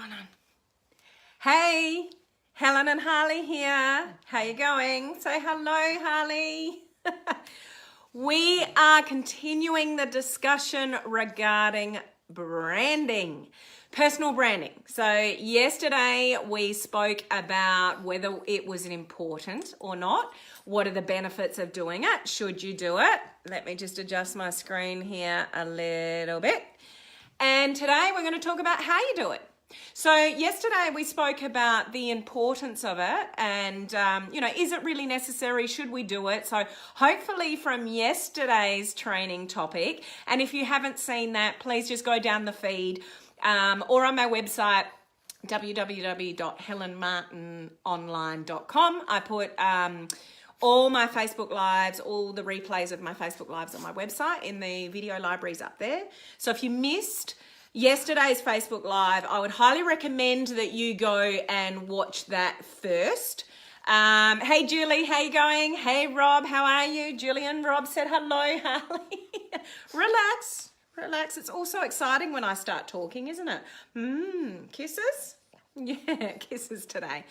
going on? Hey, Helen and Harley here. How you going? Say hello, Harley. We are continuing the discussion regarding branding, personal branding. So yesterday we spoke about whether it was important or not. What are the benefits of doing it? Should you do it? Let me just adjust my screen here a little bit. And today we're going to talk about how you do it. So yesterday we spoke about the importance of it and, is it really necessary? Should we do it? So hopefully from yesterday's training topic, and if you haven't seen that, please just go down the feed or on my website, www.helenmartinonline.com. I put all my Facebook Lives, all the replays of my Facebook Lives on my website in the video libraries up there. So if you missed yesterday's Facebook Live, I would highly recommend that you go and watch that first. Hey Julie, how you going? Hey Rob, how are you? Julian, Rob said hello, Harley. Relax. It's also exciting when I start talking, isn't it? Kisses? Yeah, kisses today.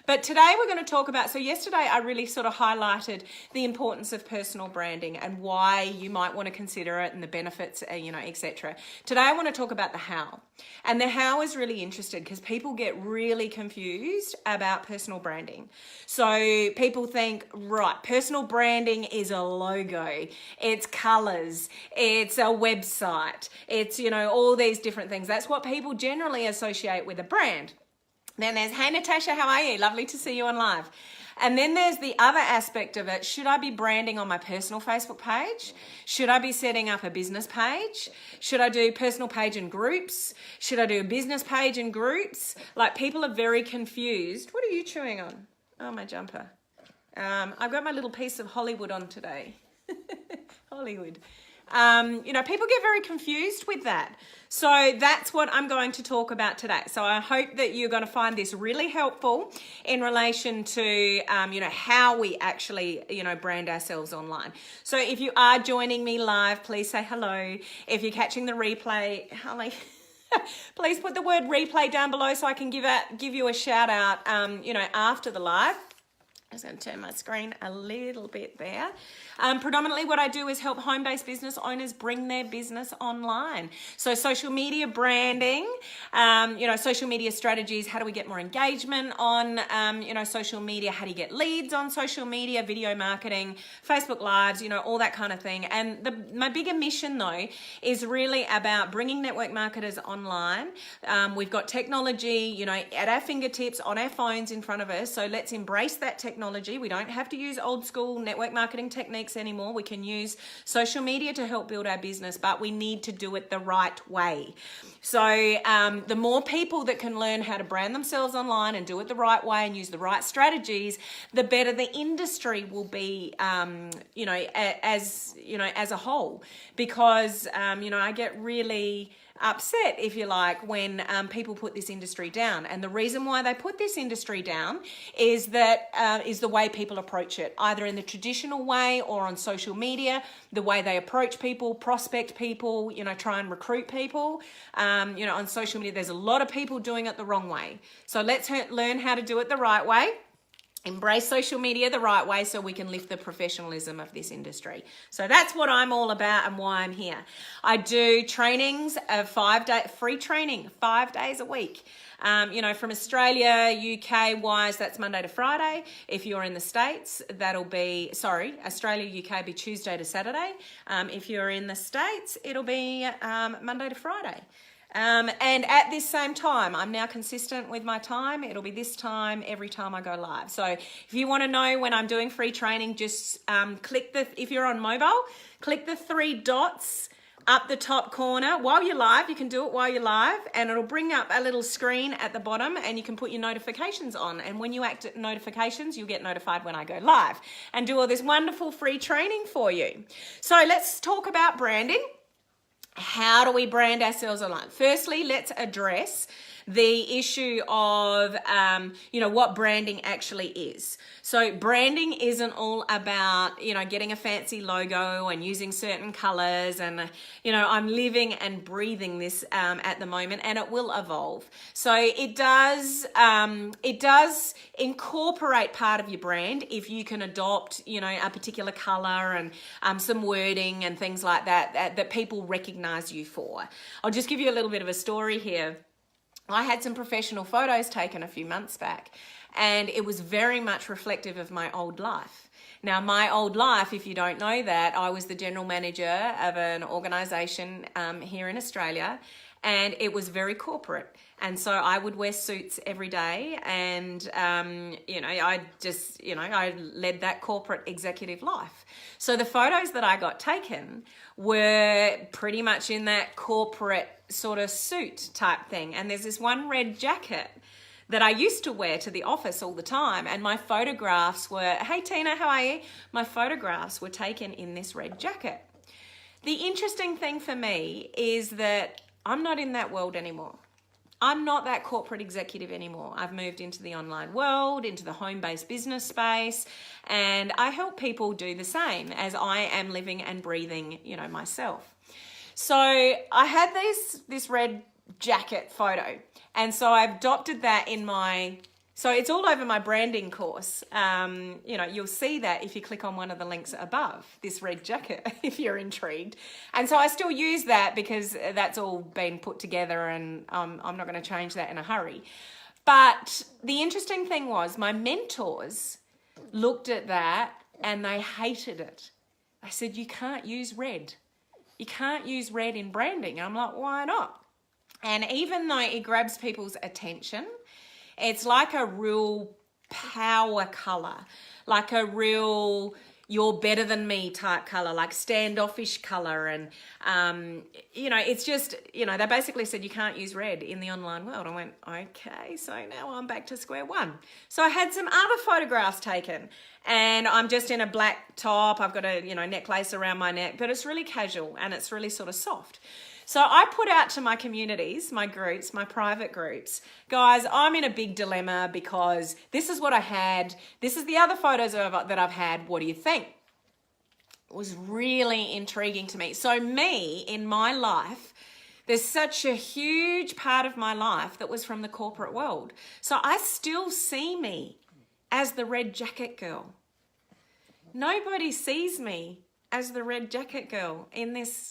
But today we're going to talk about, so yesterday I really sort of highlighted the importance of personal branding and why you might want to consider it and the benefits, etc. Today I want to talk about the how. And the how is really interesting because people get really confused about personal branding. So people think, right, personal branding is a logo, it's colors, it's a website, it's, all these different things. That's what people generally associate with a brand. Then there's, hey Natasha, how are you? Lovely to see you on live. And then there's the other aspect of it. Should I be branding on my personal Facebook page? Should I be setting up a business page? Should I do personal page and groups? Should I do a business page and groups? Like, people are very confused. What are you chewing on? Oh, my jumper. I've got my little piece of Hollywood on today. Hollywood. People get very confused with that. So that's what I'm going to talk about today. So I hope that you're going to find this really helpful in relation to, how we actually, brand ourselves online. So if you are joining me live, please say hello. If you're catching the replay, Holly, please put the word replay down below so I can give you a shout out, after the live. I'm just going to turn my screen a little bit there. Predominantly what I do is help home-based business owners bring their business online. So social media branding, social media strategies, how do we get more engagement on, social media, how do you get leads on social media, video marketing, Facebook Lives, all that kind of thing. And my bigger mission though is really about bringing network marketers online. We've got technology, at our fingertips, on our phones in front of us. So let's embrace that technology. We don't have to use old school network marketing techniques anymore. We can use social media to help build our business, but we need to do it the right way. So the more people that can learn how to brand themselves online and do it the right way and use the right strategies, the better the industry will be, as a whole. Because, I get really upset, if you like, when people put this industry down. And the reason why they put this industry down is that is the way people approach it, either in the traditional way or on social media, the way they approach people, prospect people, try and recruit people. On social media, there's a lot of people doing it the wrong way. So let's learn how to do it the right way. Embrace social media the right way so we can lift the professionalism of this industry. So that's what I'm all about and why I'm here. I do trainings, free training, 5 days a week. From Australia, UK wise, that's Monday to Friday. If you're in the States, Australia, UK be Tuesday to Saturday. If you're in the States, it'll be Monday to Friday. And at this same time, I'm now consistent with my time. It'll be this time every time I go live. So if you want to know when I'm doing free training, just if you're on mobile, click the 3 dots up the top corner while you're live. You can do it while you're live and it'll bring up a little screen at the bottom and you can put your notifications on. And when you activate notifications, you'll get notified when I go live and do all this wonderful free training for you. So let's talk about branding. How do we brand ourselves online? Firstly, let's address the issue of, what branding actually is. So branding isn't all about, getting a fancy logo and using certain colors. And, I'm living and breathing this at the moment, and it will evolve. So it does incorporate part of your brand if you can adopt, a particular color and some wording and things like that people recognize you for. I'll just give you a little bit of a story here. I had some professional photos taken a few months back, and it was very much reflective of my old life. Now, my old life, if you don't know that, I was the general manager of an organisation here in Australia, and it was very corporate. And so I would wear suits every day, and, I led that corporate executive life. So the photos that I got taken were pretty much in that corporate sort of suit type thing. And there's this one red jacket that I used to wear to the office all the time. And my photographs were, hey Tina, how are you? My photographs were taken in this red jacket. The interesting thing for me is that I'm not in that world anymore. I'm not that corporate executive anymore. I've moved into the online world, into the home-based business space, and I help people do the same as I am living and breathing, myself. So I had this red jacket photo, and so I've adopted that so it's all over my branding course. You'll see that if you click on one of the links above, this red jacket, if you're intrigued. And so I still use that because that's all been put together, and I'm not going to change that in a hurry. But the interesting thing was my mentors looked at that and they hated it. They said, you can't use red. You can't use red in branding. I'm like, why not? And even though it grabs people's attention, it's like a real power color, like a real you're better than me type color, like standoffish color. And, it's just, they basically said you can't use red in the online world. I went, okay, so now I'm back to square one. So I had some other photographs taken, and I'm just in a black top. I've got a, necklace around my neck, but it's really casual and it's really sort of soft. So I put out to my communities, my groups, my private groups, guys, I'm in a big dilemma because this is what I had. This is the other photos that I've had. What do you think? It was really intriguing to me. So me, in my life, there's such a huge part of my life that was from the corporate world. So I still see me as the red jacket girl. Nobody sees me as the red jacket girl in this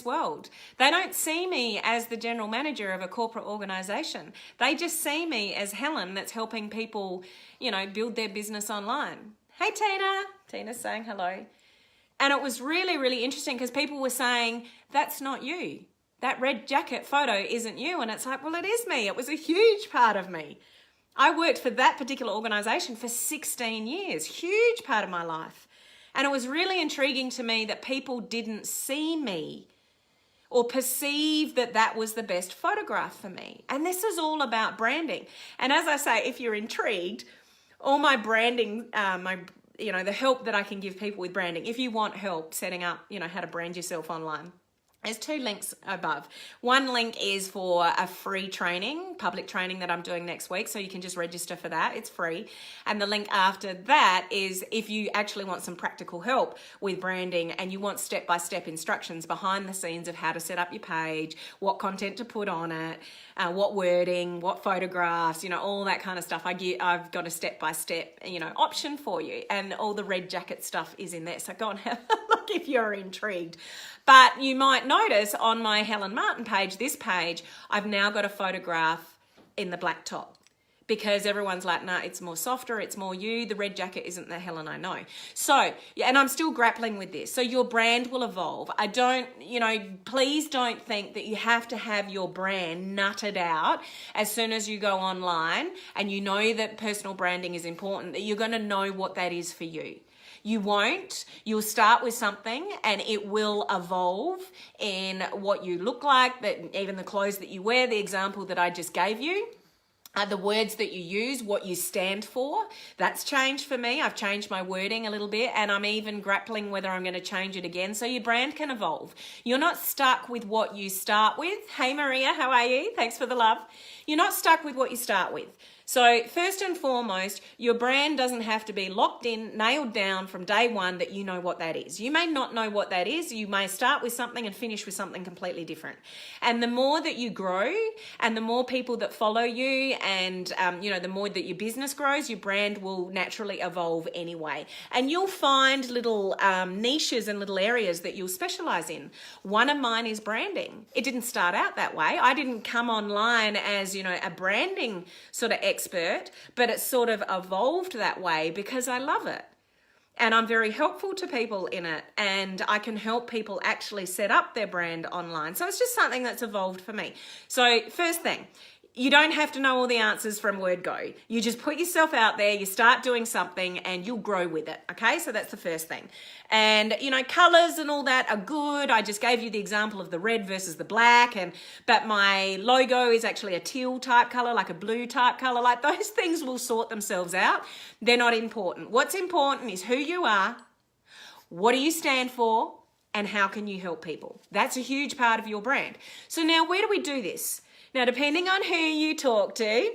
world. They don't see me as the general manager of a corporate organization. They just see me as Helen that's helping people, build their business online. Hey, Tina. Tina's saying hello. And it was really, really interesting because people were saying, that's not you. That red jacket photo isn't you. And it's like, well, it is me. It was a huge part of me. I worked for that particular organization for 16 years, huge part of my life. And it was really intriguing to me that people didn't see me or perceive that that was the best photograph for me. And this is all about branding. And as I say, if you're intrigued, all my branding, the help that I can give people with branding, if you want help setting up, how to brand yourself online, there's 2 links above. One link is for a free training, public training that I'm doing next week. So you can just register for that. It's free. And the link after that is if you actually want some practical help with branding and you want step-by-step instructions behind the scenes of how to set up your page, what content to put on it, what wording, what photographs, all that kind of stuff. I've got a step-by-step, option for you. And all the red jacket stuff is in there. So go and have a look if you're intrigued. But you might notice on my Helen Martin page, this page, I've now got a photograph in the black top because everyone's like, nah, it's more softer, it's more you. The red jacket isn't the Helen I know. So, yeah, and I'm still grappling with this. So your brand will evolve. Please don't think that you have to have your brand nutted out as soon as you go online and you know that personal branding is important, that you're going to know what that is for you. You won't. You'll start with something and it will evolve in what you look like, that even the clothes that you wear, the example that I just gave you. The words that you use, what you stand for, that's changed for me. I've changed my wording a little bit, and I'm even grappling whether I'm going to change it again. So your brand can evolve. You're not stuck with what you start with. Hey Maria, how are you? Thanks for the love. You're not stuck with what you start with. So first and foremost, your brand doesn't have to be locked in, nailed down from day one that you know what that is. You may not know what that is. You may start with something and finish with something completely different. And the more that you grow and the more people that follow you and, the more that your business grows, your brand will naturally evolve anyway. And you'll find little niches and little areas that you'll specialize in. One of mine is branding. It didn't start out that way. I didn't come online as, a branding sort of expert, but it's sort of evolved that way because I love it. And I'm very helpful to people in it, and I can help people actually set up their brand online. So it's just something that's evolved for me. So first thing, you don't have to know all the answers from word go. You just put yourself out there, you start doing something, and you'll grow with it, okay? So that's the first thing. And, colors and all that are good. I just gave you the example of the red versus the black, but my logo is actually a teal type color, like a blue type color. Like those things will sort themselves out. They're not important. What's important is who you are, what do you stand for, and how can you help people? That's a huge part of your brand. So now where do we do this? Now, depending on who you talk to,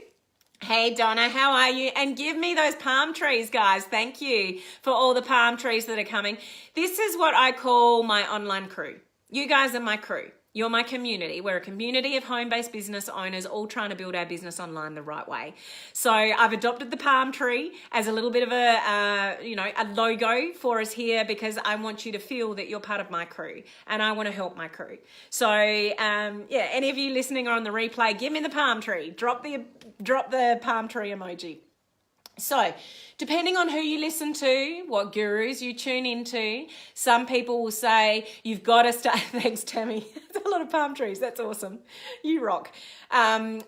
hey Donna, how are you? And give me those palm trees, guys. Thank you for all the palm trees that are coming. This is what I call my online crew. You guys are my crew. You're my community. We're a community of home-based business owners all trying to build our business online the right way. So I've adopted the palm tree as a little bit of a logo for us here because I want you to feel that you're part of my crew and I want to help my crew. So any of you listening or on the replay, give me the palm tree. Drop the palm tree emoji. So, depending on who you listen to, what gurus you tune into, some people will say, you've got to start, thanks Tammy, that's a lot of palm trees, that's awesome, you rock.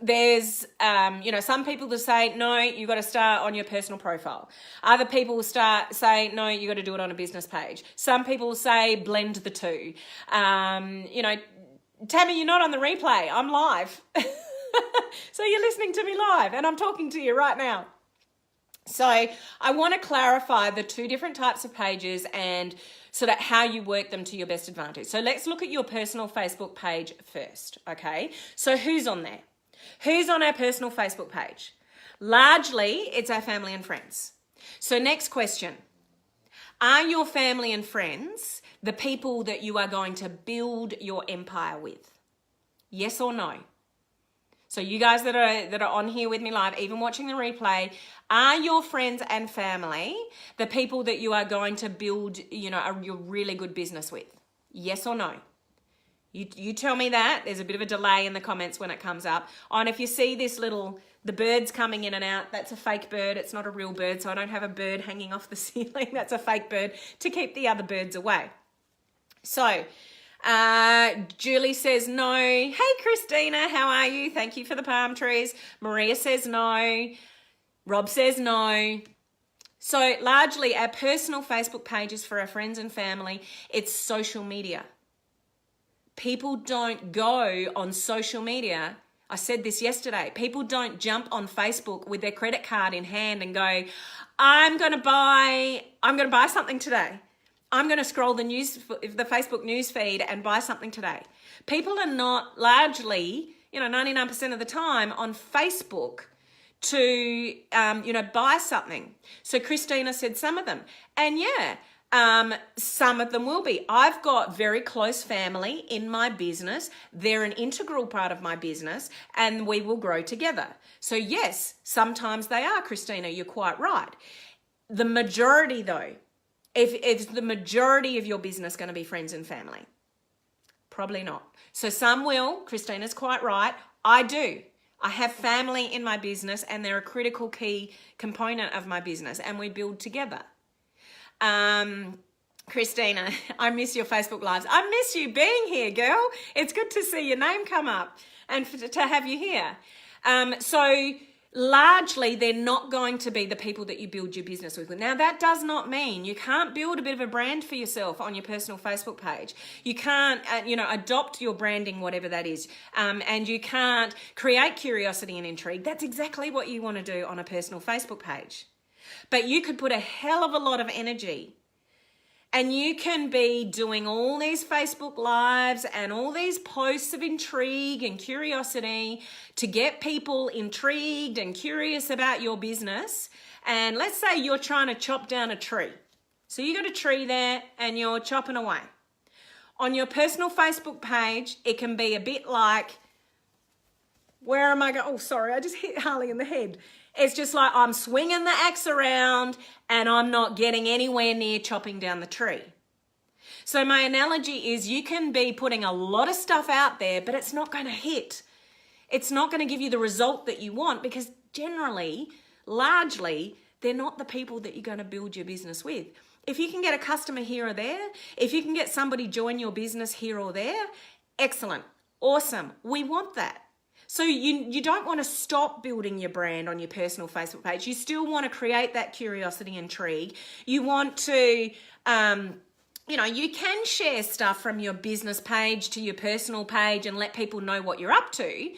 There's, some people will say, no, you've got to start on your personal profile. Other people will say, no, you've got to do it on a business page. Some people will say, blend the two. Tammy, you're not on the replay, I'm live. So you're listening to me live and I'm talking to you right now. So I want to clarify the two different types of pages and sort of how you work them to your best advantage. So let's look at your personal Facebook page first, okay? So who's on there? Who's on our personal Facebook page? Largely, it's our family and friends. So next question. Are your family and friends the people that you are going to build your empire with? Yes or no? So you guys that are on here with me live, even watching the replay, are your friends and family the people that you are going to build, your really good business with? Yes or no? You tell me that. There's a bit of a delay in the comments when it comes up. And if you see the birds coming in and out, that's a fake bird. It's not a real bird, so I don't have a bird hanging off the ceiling. That's a fake bird to keep the other birds away. So, Julie says no. Hey Christina, how are you? Thank you for the palm trees. Maria says no. Rob says no. So largely our personal Facebook pages for our friends and family, it's social media. People don't go on social media. I said this yesterday. People don't jump on Facebook with their credit card in hand and go, I'm going to buy something today. I'm going to scroll the Facebook news feed and buy something today. People are not largely, 99% of the time on Facebook to, buy something. So Christina said some of them. And some of them will be. I've got very close family in my business. They're an integral part of my business and we will grow together. So yes, sometimes they are, Christina, you're quite right. The majority though, if the majority of your business going to be friends and family? Probably not. So some will. Christina's quite right. I do. I have family in my business and they're a critical key component of my business and we build together. Christina, I miss your Facebook Lives. I miss you being here, girl. It's good to see your name come up and to have you here. So largely they're not going to be the people that you build your business with. Now, that does not mean you can't build a bit of a brand for yourself on your personal Facebook page. You can't, adopt your branding, whatever that is, and you can't create curiosity and intrigue. That's exactly what you want to do on a personal Facebook page. But you could put a hell of a lot of energy, and you can be doing all these Facebook Lives and all these posts of intrigue and curiosity to get people intrigued and curious about your business. And let's say you're trying to chop down a tree. So you got a tree there and you're chopping away. On your personal Facebook page, it can be a bit like, where am I going? Oh, sorry, I just hit Harley in the head. It's just like I'm swinging the axe around and I'm not getting anywhere near chopping down the tree. So my analogy is you can be putting a lot of stuff out there, but it's not going to hit. It's not going to give you the result that you want because generally, largely, they're not the people that you're going to build your business with. If you can get a customer here or there, if you can get somebody join your business here or there, excellent, awesome. We want that. So you don't want to stop building your brand on your personal Facebook page. You still want to create that curiosity and intrigue. You want to, you can share stuff from your business page to your personal page and let people know what you're up to,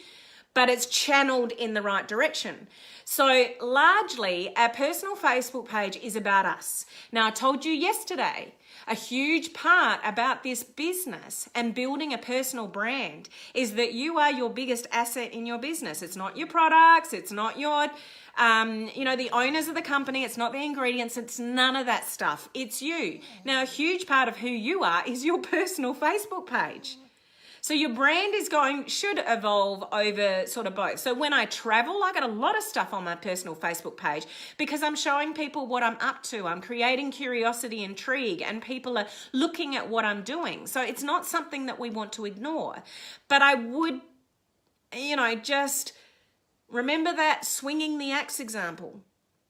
but it's channeled in the right direction. So largely, our personal Facebook page is about us. Now, I told you yesterday, a huge part about this business and building a personal brand is that you are your biggest asset in your business. It's not your products. It's not your, the owners of the company. It's not the ingredients. It's none of that stuff. It's you. Now, a huge part of who you are is your personal Facebook page. So your brand should evolve over sort of both. So when I travel, I got a lot of stuff on my personal Facebook page because I'm showing people what I'm up to. I'm creating curiosity, intrigue, and people are looking at what I'm doing. So it's not something that we want to ignore. But I would, just remember that swinging the axe example.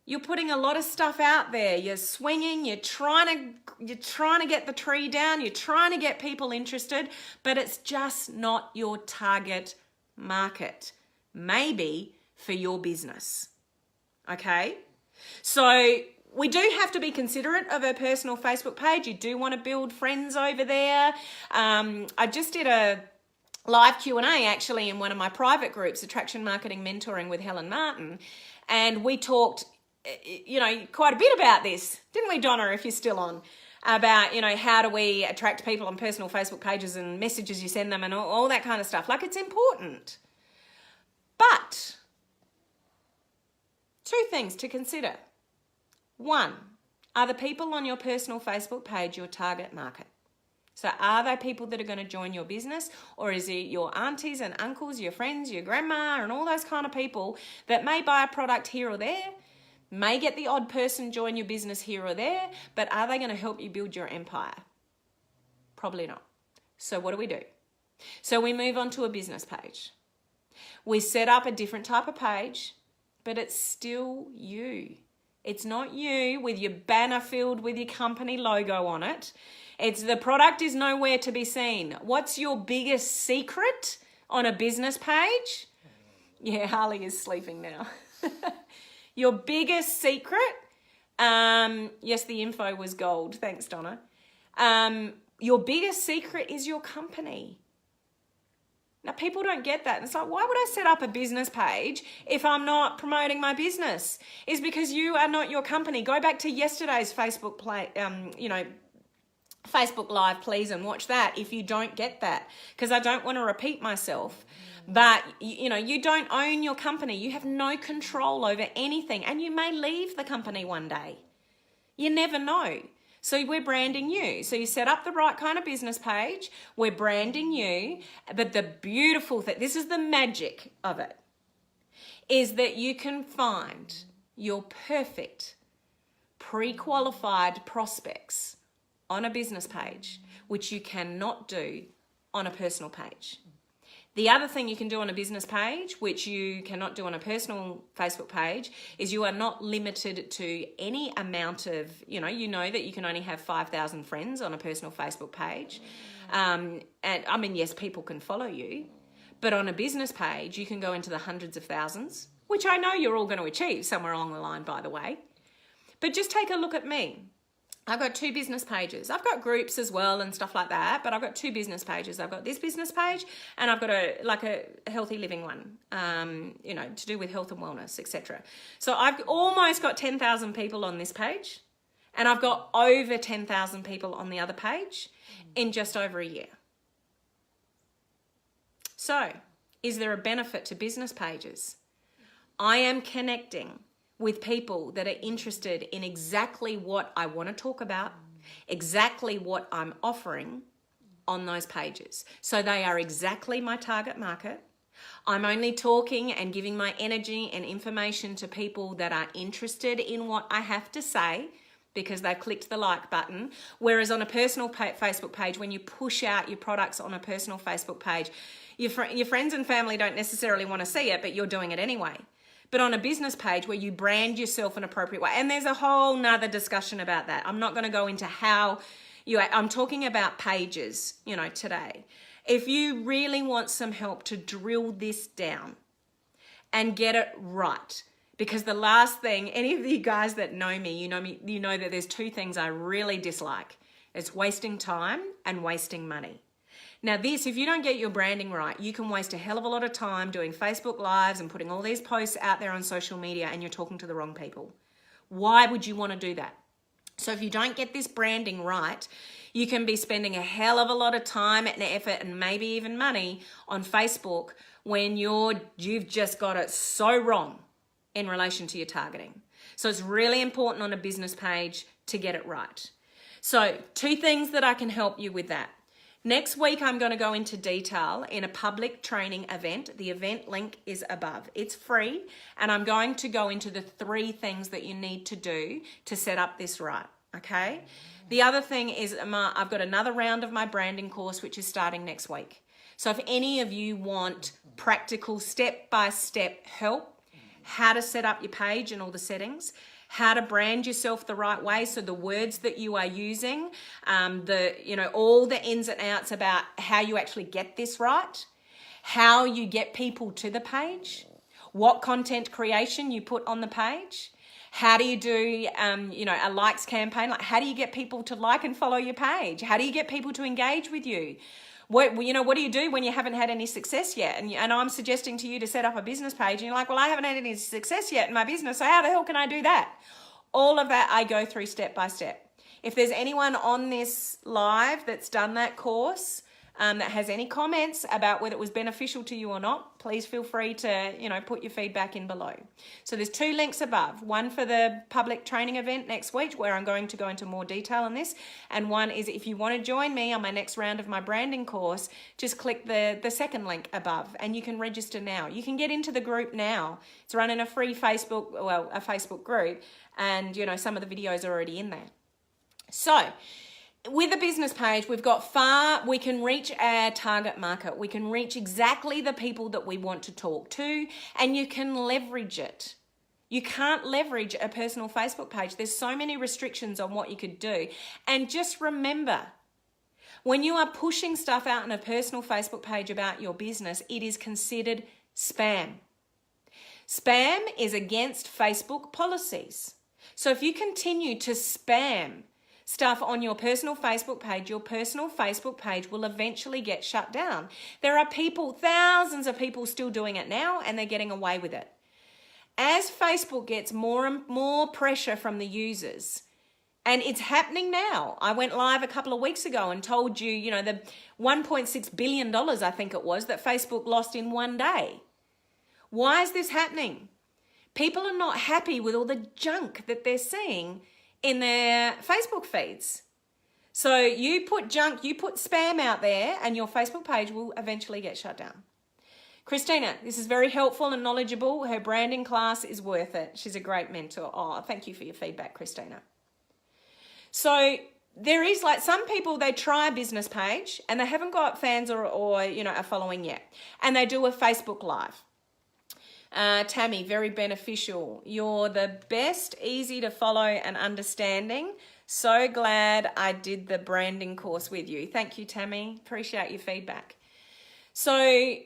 You're putting a lot of stuff out there. You're swinging, you're trying to get the tree down, you're trying to get people interested, but it's just not your target market. Maybe for your business. Okay? So we do have to be considerate of a personal Facebook page. You do want to build friends over there. I just did a live Q&A actually in one of my private groups, Attraction Marketing Mentoring with Helen Martin, and we talked quite a bit about this, didn't we, Donna, if you're still on, about, how do we attract people on personal Facebook pages and messages you send them and all that kind of stuff. Like, it's important. But 2 things to consider. 1, are the people on your personal Facebook page your target market? So are they people that are going to join your business, or is it your aunties and uncles, your friends, your grandma, and all those kind of people that may buy a product here or there, may get the odd person join your business here or there, but are they going to help you build your empire? Probably not. So what do? So we move on to a business page. We set up a different type of page, but it's still you. It's not you with your banner filled with your company logo on it. The product is nowhere to be seen. What's your biggest secret on a business page? Yeah, Harley is sleeping now. Your biggest secret, yes, the info was gold. Thanks, Donna. Your biggest secret is your company. Now, people don't get that. It's like, why would I set up a business page if I'm not promoting my business? It's because you are not your company. Go back to yesterday's Facebook Facebook Live, please, and watch that if you don't get that, because I don't want to repeat myself. But, you don't own your company. You have no control over anything, and you may leave the company one day. You never know. So we're branding you. So you set up the right kind of business page. We're branding you. But the beautiful thing, this is the magic of it, is that you can find your perfect pre-qualified prospects on a business page, which you cannot do on a personal page. The other thing you can do on a business page, which you cannot do on a personal Facebook page, is you are not limited to any amount of, you know that you can only have 5,000 friends on a personal Facebook page. And yes, people can follow you, but on a business page, you can go into the hundreds of thousands which I know you're all going to achieve somewhere along the line, by the way. But just take a look at me. I've got 2 business pages. I've got groups as well and stuff like that, but I've got 2 business pages. I've got this business page and I've got a healthy living one, you know, to do with health and wellness, etc. So I've almost got 10,000 people on this page, and I've got over 10,000 people on the other page in just over a year. So, is there a benefit to business pages? I am connecting with people that are interested in exactly what I want to talk about, exactly what I'm offering on those pages. So they are exactly my target market. I'm only talking and giving my energy and information to people that are interested in what I have to say because they've clicked the like button. Whereas on a personal Facebook page, when you push out your products on a personal Facebook page, your friends and family don't necessarily want to see it, but you're doing it anyway. But on a business page where you brand yourself an appropriate way, and there's a whole nother discussion about that. I'm not going to go into how I'm talking about pages, you know, today. If you really want some help to drill this down and get it right, because the last thing, any of you guys that know me, you know that there's 2 things I really dislike. It's wasting time and wasting money. Now this, if you don't get your branding right, you can waste a hell of a lot of time doing Facebook Lives and putting all these posts out there on social media and you're talking to the wrong people. Why would you want to do that? So if you don't get this branding right, you can be spending a hell of a lot of time and effort and maybe even money on Facebook when you've just got it so wrong in relation to your targeting. So it's really important on a business page to get it right. So 2 things that I can help you with that. Next week, I'm going to go into detail in a public training event. The event link is above. It's free, and I'm going to go into the 3 things that you need to do to set up this right, okay? The other thing is I've got another round of my branding course, which is starting next week. So if any of you want practical step-by-step help, how to set up your page and all the settings, how to brand yourself the right way, so the words that you are using, all the ins and outs about how you actually get this right, how you get people to the page, what content creation you put on the page, how do you do, a likes campaign, like how do you get people to like and follow your page, how do you get people to engage with you? What do you do when you haven't had any success yet? And I'm suggesting to you to set up a business page and you're like, well, I haven't had any success yet in my business, so how the hell can I do that? All of that I go through step by step. If there's anyone on this live that's done that course, that has any comments about whether it was beneficial to you or not, please feel free to, put your feedback in below. So there's 2 links above. One for the public training event next week where I'm going to go into more detail on this. And one is if you want to join me on my next round of my branding course, just click the second link above and you can register now. You can get into the group now. It's running a free Facebook group, and, some of the videos are already in there. So with a business page, we can reach our target market. We can reach exactly the people that we want to talk to, and you can leverage it. You can't leverage a personal Facebook page. There's so many restrictions on what you could do. And just remember, when you are pushing stuff out on a personal Facebook page about your business, it is considered spam. Spam is against Facebook policies. So if you continue to spam stuff on your personal Facebook page will eventually get shut down. There are thousands of people still doing it now, and they're getting away with it. As Facebook gets more and more pressure from the users, and it's happening now. I went live a couple of weeks ago and told you, the $1.6 billion, I think it was, that Facebook lost in one day. Why is this happening? People are not happy with all the junk that they're seeing in their Facebook feeds. So you put spam out there and your Facebook page will eventually get shut down. Christina, this is very helpful and knowledgeable. Her branding class is worth it. She's a great mentor. Oh, thank you for your feedback, Christina. So there is some people, they try a business page and they haven't got fans or a following yet. And they do a Facebook Live. Tammy, very beneficial. You're the best, easy to follow and understanding. So glad I did the branding course with you. Thank you, Tammy. Appreciate your feedback. So,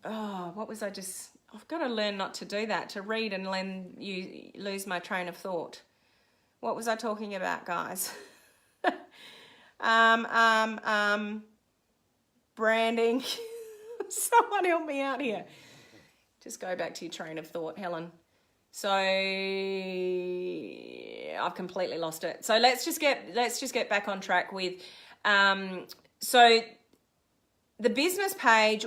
what was I just... I've got to learn not to do that, to read and then you lose my train of thought. What was I talking about, guys? Branding. Someone help me out here. Just go back to your train of thought, Helen. So I've completely lost it. So let's just get back on track with so the business page.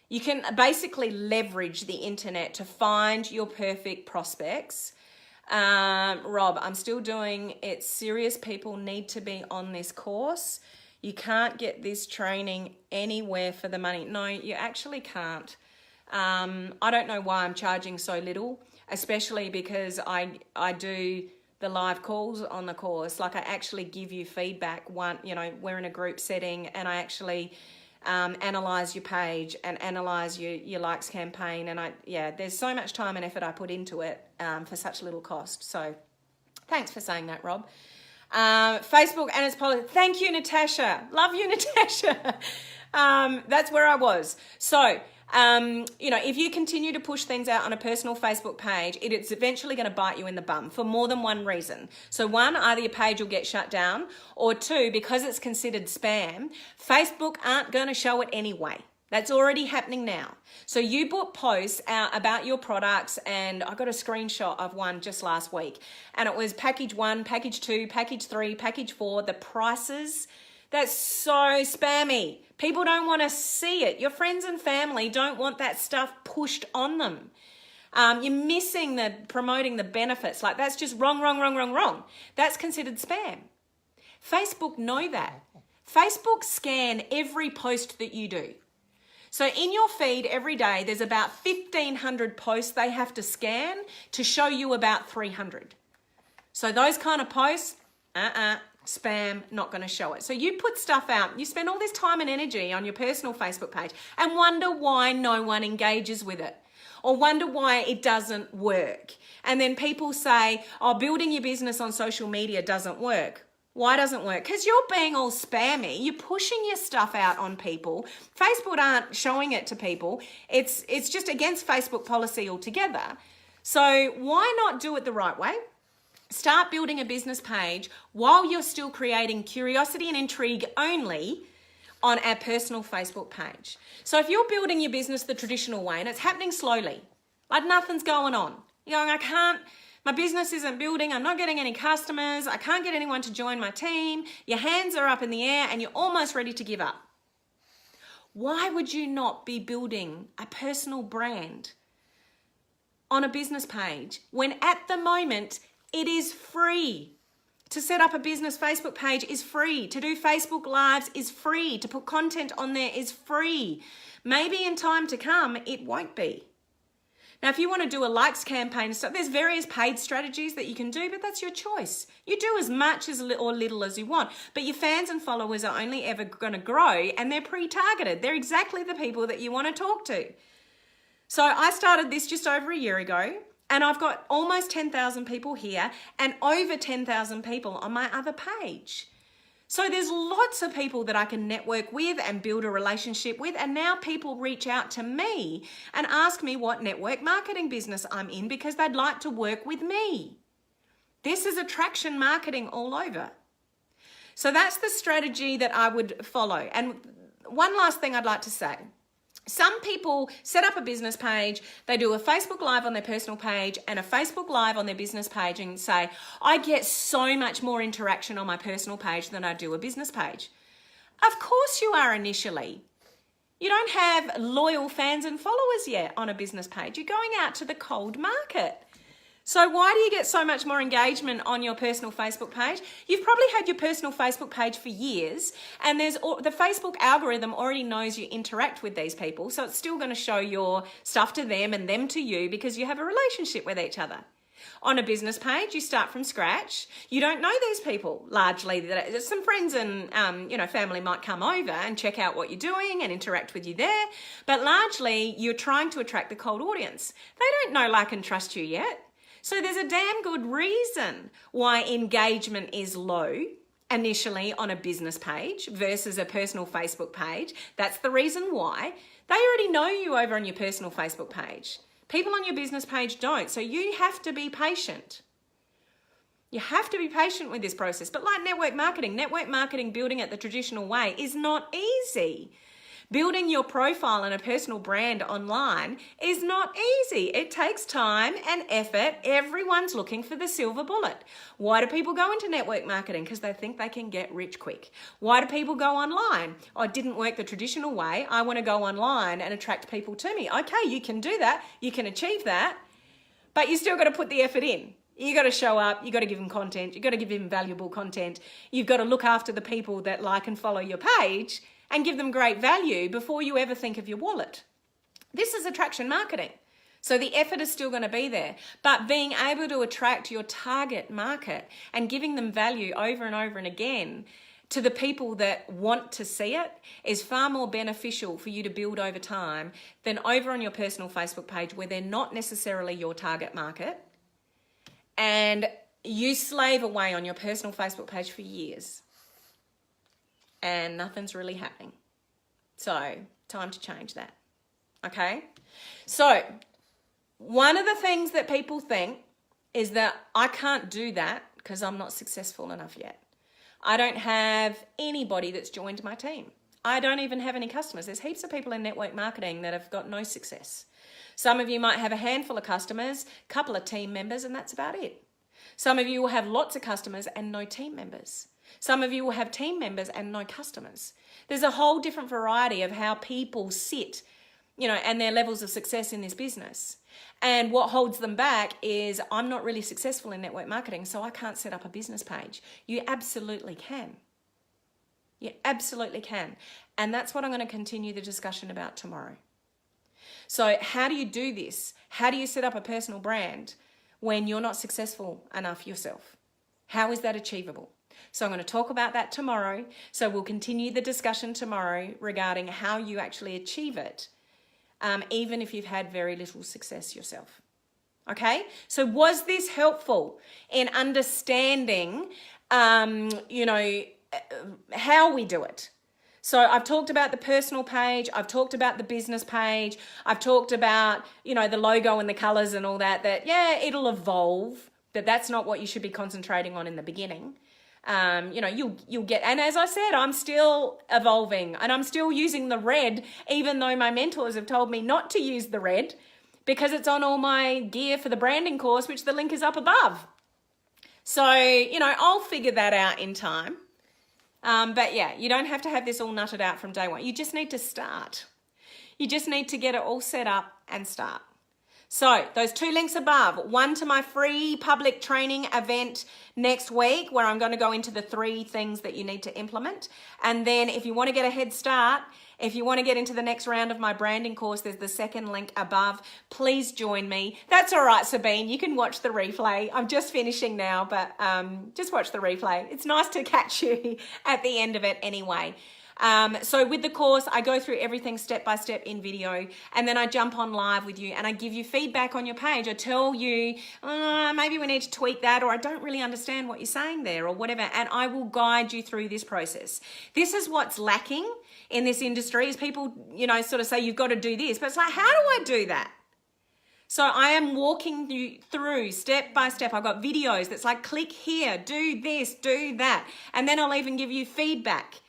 You can basically leverage the internet to find your perfect prospects. Rob, I'm still doing it. Serious people need to be on this course. You can't get this training anywhere for the money. No, you actually can't. I don't know why I'm charging so little, especially because I do the live calls on the course. Like, I actually give you feedback. We're in a group setting, and I actually analyze your page and analyze your likes campaign. And there's so much time and effort I put into it for such little cost. So thanks for saying that, Rob. Facebook and its policy. Thank you, Natasha. Love you, Natasha. That's where I was. So, if you continue to push things out on a personal Facebook page, it's eventually going to bite you in the bum for more than one reason. So one, either your page will get shut down, or two, because it's considered spam, Facebook aren't going to show it anyway. That's already happening now. So you put posts out about your products, and I got a screenshot of one just last week, and it was package 1, package 2, package 3, package 4, the prices. That's so spammy. People don't want to see it. Your friends and family don't want that stuff pushed on them. You're missing promoting the benefits. Like, that's just wrong. That's considered spam. Facebook know that. Facebook scan every post that you do. So in your feed every day, there's about 1,500 posts they have to scan to show you about 300. So those kind of posts, spam, not going to show it. So you put stuff out, you spend all this time and energy on your personal Facebook page and wonder why no one engages with it, or wonder why it doesn't work. And then people say, building your business on social media doesn't work. Why doesn't it work? Because you're being all spammy. You're pushing your stuff out on people. Facebook aren't showing it to people. It's just against Facebook policy altogether. So why not do it the right way? Start building a business page while you're still creating curiosity and intrigue only on our personal Facebook page. So if you're building your business the traditional way and it's happening slowly, like nothing's going on, you're going, my business isn't building, I'm not getting any customers, I can't get anyone to join my team, your hands are up in the air and you're almost ready to give up. Why would you not be building a personal brand on a business page when at the moment it is free? To set up a business Facebook page is free. To do Facebook Lives is free. To put content on there is free. Maybe in time to come, it won't be. Now, if you want to do a likes campaign and stuff, there's various paid strategies that you can do, but that's your choice. You do as much or little as you want, but your fans and followers are only ever going to grow, and they're pre-targeted. They're exactly the people that you want to talk to. So I started this just over a year ago, and I've got almost 10,000 people here and over 10,000 people on my other page. So there's lots of people that I can network with and build a relationship with. And now people reach out to me and ask me what network marketing business I'm in because they'd like to work with me. This is attraction marketing all over. So that's the strategy that I would follow. And one last thing I'd like to say. Some people set up a business page, they do a Facebook Live on their personal page and a Facebook Live on their business page and say, I get so much more interaction on my personal page than I do a business page. Of course you are initially. You don't have loyal fans and followers yet on a business page. You're going out to the cold market. So why do you get so much more engagement on your personal Facebook page? You've probably had your personal Facebook page for years, and the Facebook algorithm already knows you interact with these people, so it's still going to show your stuff to them and them to you because you have a relationship with each other. On a business page, you start from scratch. You don't know these people largely. Some friends and family might come over and check out what you're doing and interact with you there, but largely you're trying to attract the cold audience. They don't know, like, and trust you yet. So there's a damn good reason why engagement is low initially on a business page versus a personal Facebook page. That's the reason why. They already know you over on your personal Facebook page. People on your business page don't. So you have to be patient. You have to be patient with this process. But like network marketing building it the traditional way is not easy. Building your profile and a personal brand online is not easy. It takes time and effort. Everyone's looking for the silver bullet. Why do people go into network marketing? Because they think they can get rich quick. Why do people go online? Oh, it didn't work the traditional way. I want to go online and attract people to me. Okay, you can do that. You can achieve that. But you still got to put the effort in. You got to show up. You got to give them content. You got to give them valuable content. You've got to look after the people that like and follow your page and give them great value before you ever think of your wallet. This is attraction marketing. So the effort is still going to be there, but being able to attract your target market and giving them value over and over and again to the people that want to see it is far more beneficial for you to build over time than over on your personal Facebook page where they're not necessarily your target market and you slave away on your personal Facebook page for years and nothing's really happening. So time to change that. Okay. So one of the things that people think is that I can't do that because I'm not successful enough yet. I don't have anybody that's joined my team. I don't even have any customers. There's heaps of people in network marketing that have got no success. Some of you might have a handful of customers, a couple of team members, and that's about it. Some of you will have lots of customers and no team members. Some of you will have team members and no customers. There's a whole different variety of how people sit, and their levels of success in this business. And what holds them back is I'm not really successful in network marketing, so I can't set up a business page. You absolutely can. You absolutely can. And that's what I'm going to continue the discussion about tomorrow. So how do you do this? How do you set up a personal brand when you're not successful enough yourself? How is that achievable? So I'm going to talk about that tomorrow. So we'll continue the discussion tomorrow regarding how you actually achieve it, even if you've had very little success yourself. Okay? So was this helpful in understanding, how we do it? So I've talked about the personal page. I've talked about the business page. I've talked about, the logo and the colors and all that, it'll evolve, but that's not what you should be concentrating on in the beginning. You'll get, and as I said, I'm still evolving and I'm still using the red, even though my mentors have told me not to use the red because it's on all my gear for the branding course, which the link is up above. So, I'll figure that out in time. But yeah, you don't have to have this all nutted out from day one. You just need to start. You just need to get it all set up and start. So those two links above, one to my free public training event next week where I'm going to go into the 3 things that you need to implement. And then if you want to get a head start, if you want to get into the next round of my branding course, there's the second link above. Please join me. That's all right, Sabine. You can watch the replay. I'm just finishing now, but just watch the replay. It's nice to catch you at the end of it anyway. So with the course, I go through everything step by step in video, and then I jump on live with you and I give you feedback on your page. I tell you, maybe we need to tweak that, or I don't really understand what you're saying there or whatever. And I will guide you through this process. This is what's lacking in this industry is people, sort of say you've got to do this, but it's like, how do I do that? So I am walking you through step by step. I've got videos that's like, click here, do this, do that. And then I'll even give you feedback.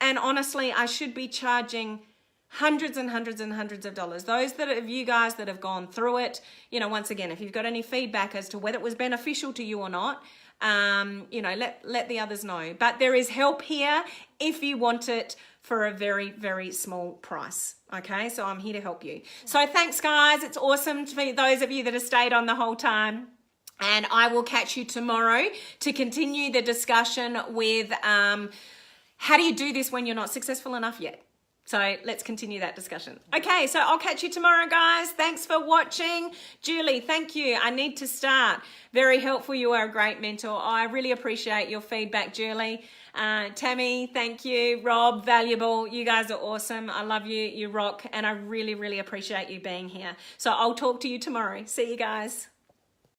And honestly, I should be charging hundreds and hundreds and hundreds of dollars. Those of you guys that have gone through it, once again, if you've got any feedback as to whether it was beneficial to you or not, let the others know. But there is help here if you want it for a very, very small price. Okay, so I'm here to help you. So thanks, guys. It's awesome for those of you that have stayed on the whole time. And I will catch you tomorrow to continue the discussion with how do you do this when you're not successful enough yet? So let's continue that discussion. Okay, so I'll catch you tomorrow, guys. Thanks for watching. Julie, thank you. I need to start. Very helpful. You are a great mentor. I really appreciate your feedback, Julie. Tammy, thank you. Rob, valuable. You guys are awesome. I love you. You rock. And I really, really appreciate you being here. So I'll talk to you tomorrow. See you guys.